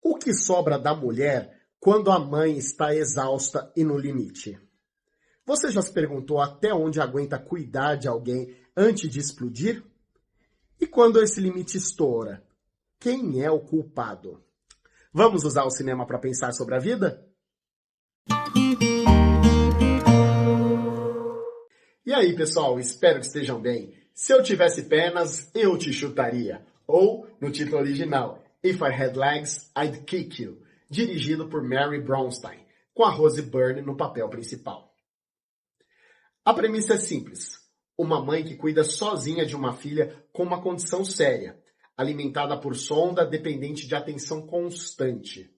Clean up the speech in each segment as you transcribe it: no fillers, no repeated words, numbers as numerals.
O que sobra da mulher quando a mãe está exausta e no limite? Você já se perguntou até onde aguenta cuidar de alguém antes de explodir? E quando esse limite estoura, quem é o culpado? Vamos usar o cinema para pensar sobre a vida? E aí, pessoal, espero que estejam bem. Se eu tivesse pernas, eu te chutaria. Ou, no título original, If I Had Legs, I'd Kick You, dirigido por Mary Bronstein, com a Rose Byrne no papel principal. A premissa é simples. Uma mãe que cuida sozinha de uma filha com uma condição séria, alimentada por sonda, dependente de atenção constante.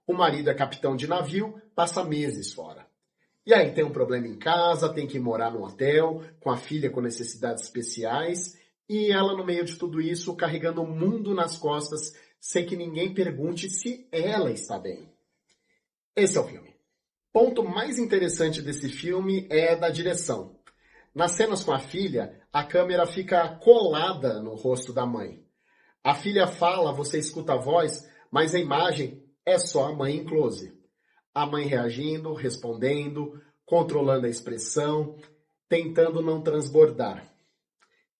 O marido é capitão de navio, passa meses fora. E aí tem um problema em casa, tem que morar no hotel, com a filha com necessidades especiais, e ela no meio de tudo isso, carregando o mundo nas costas, sem que ninguém pergunte se ela está bem. Esse é o filme. Ponto mais interessante desse filme é da direção. Nas cenas com a filha, a câmera fica colada no rosto da mãe. A filha fala, você escuta a voz, mas a imagem é só a mãe em close. A mãe reagindo, respondendo, controlando a expressão, tentando não transbordar.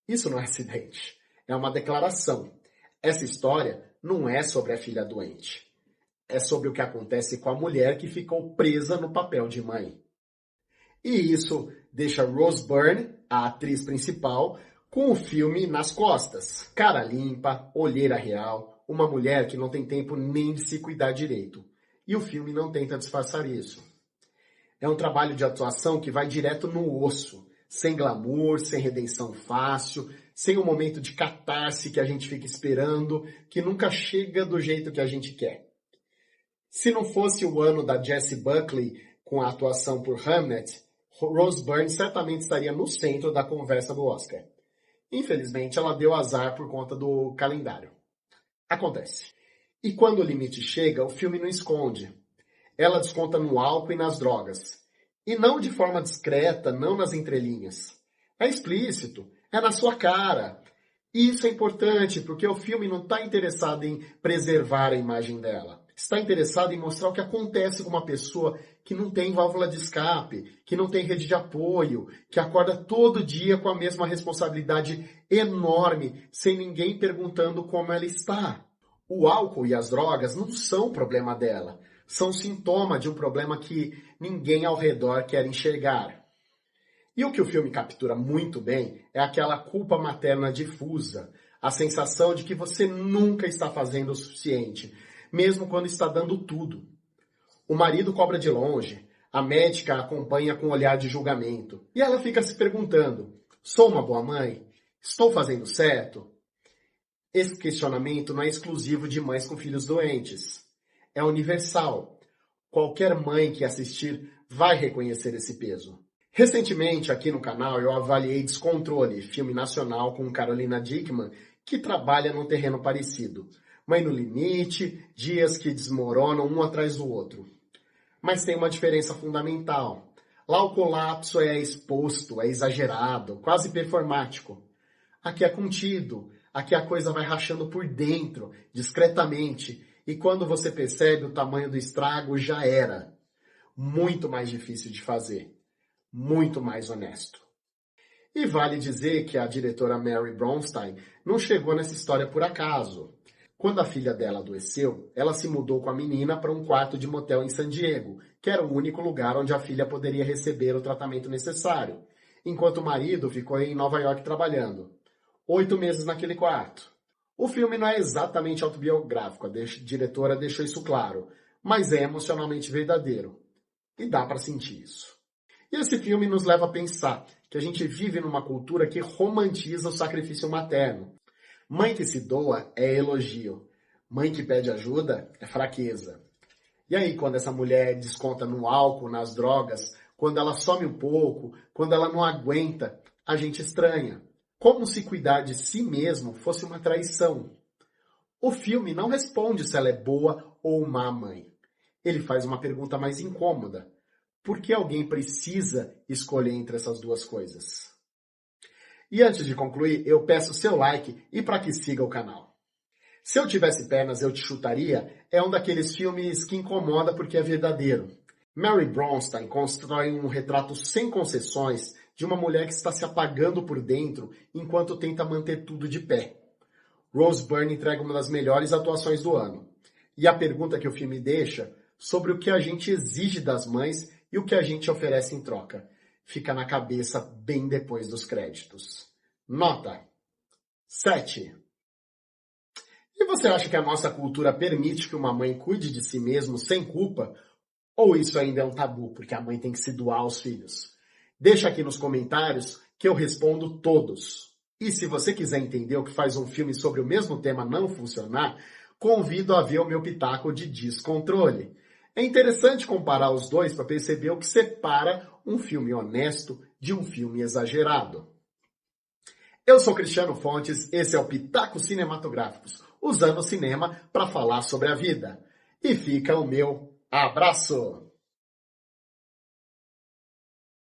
Isso não é acidente, é uma declaração. Essa história não é sobre a filha doente. É sobre o que acontece com a mulher que ficou presa no papel de mãe. E isso deixa Rose Byrne, a atriz principal, com o filme nas costas. Cara limpa, olheira real, uma mulher que não tem tempo nem de se cuidar direito. E o filme não tenta disfarçar isso. É um trabalho de atuação que vai direto no osso, sem glamour, sem redenção fácil, sem um momento de catarse que a gente fica esperando, que nunca chega do jeito que a gente quer. Se não fosse o ano da Jessie Buckley com a atuação por Hamnet, Rose Byrne certamente estaria no centro da conversa do Oscar. Infelizmente, ela deu azar por conta do calendário. Acontece. E quando o limite chega, o filme não esconde. Ela desconta no álcool e nas drogas. E não de forma discreta, não nas entrelinhas. É explícito, é na sua cara. E isso é importante, porque o filme não está interessado em preservar a imagem dela. Está interessado em mostrar o que acontece com uma pessoa que não tem válvula de escape, que não tem rede de apoio, que acorda todo dia com a mesma responsabilidade enorme, sem ninguém perguntando como ela está. O álcool e as drogas não são problema dela, são sintoma de um problema que ninguém ao redor quer enxergar. E o que o filme captura muito bem é aquela culpa materna difusa, a sensação de que você nunca está fazendo o suficiente, mesmo quando está dando tudo. O marido cobra de longe, a médica a acompanha com um olhar de julgamento, e ela fica se perguntando, sou uma boa mãe? Estou fazendo certo? Esse questionamento não é exclusivo de mães com filhos doentes. É universal. Qualquer mãe que assistir vai reconhecer esse peso. Recentemente, aqui no canal, eu avaliei Descontrole, filme nacional com Carolina Dickmann, que trabalha num terreno parecido. Mãe no limite, dias que desmoronam um atrás do outro. Mas tem uma diferença fundamental. Lá o colapso é exposto, é exagerado, quase performático. Aqui é contido, aqui a coisa vai rachando por dentro, discretamente, e quando você percebe o tamanho do estrago, já era. Muito mais difícil de fazer, muito mais honesto. E vale dizer que a diretora Mary Bronstein não chegou nessa história por acaso. Quando a filha dela adoeceu, ela se mudou com a menina para um quarto de motel em San Diego, que era o único lugar onde a filha poderia receber o tratamento necessário, enquanto o marido ficou em Nova York trabalhando. 8 meses naquele quarto. O filme não é exatamente autobiográfico, a diretora deixou isso claro, mas é emocionalmente verdadeiro. E dá para sentir isso. E esse filme nos leva a pensar que a gente vive numa cultura que romantiza o sacrifício materno. Mãe que se doa é elogio. Mãe que pede ajuda é fraqueza. E aí, quando essa mulher desconta no álcool, nas drogas, quando ela some um pouco, quando ela não aguenta, a gente estranha. Como se cuidar de si mesmo fosse uma traição. O filme não responde se ela é boa ou má mãe. Ele faz uma pergunta mais incômoda. Por que alguém precisa escolher entre essas duas coisas? E antes de concluir, eu peço seu like e para que siga o canal. Se Eu Tivesse Pernas, Eu Te Chutaria é um daqueles filmes que incomoda porque é verdadeiro. Mary Bronstein constrói um retrato sem concessões de uma mulher que está se apagando por dentro enquanto tenta manter tudo de pé. Rose Byrne entrega uma das melhores atuações do ano. E a pergunta que o filme deixa sobre o que a gente exige das mães e o que a gente oferece em troca fica na cabeça bem depois dos créditos. Nota 7. E você acha que a nossa cultura permite que uma mãe cuide de si mesma sem culpa? Ou isso ainda é um tabu, porque a mãe tem que se doar aos filhos? Deixa aqui nos comentários que eu respondo todos. E se você quiser entender o que faz um filme sobre o mesmo tema não funcionar, convido a ver o meu pitaco de descontrole. É interessante comparar os dois para perceber o que separa um filme honesto de um filme exagerado. Eu sou Cristiano Fontes, esse é o Pitacos Cinematográficos, usando o cinema para falar sobre a vida. E fica o meu abraço!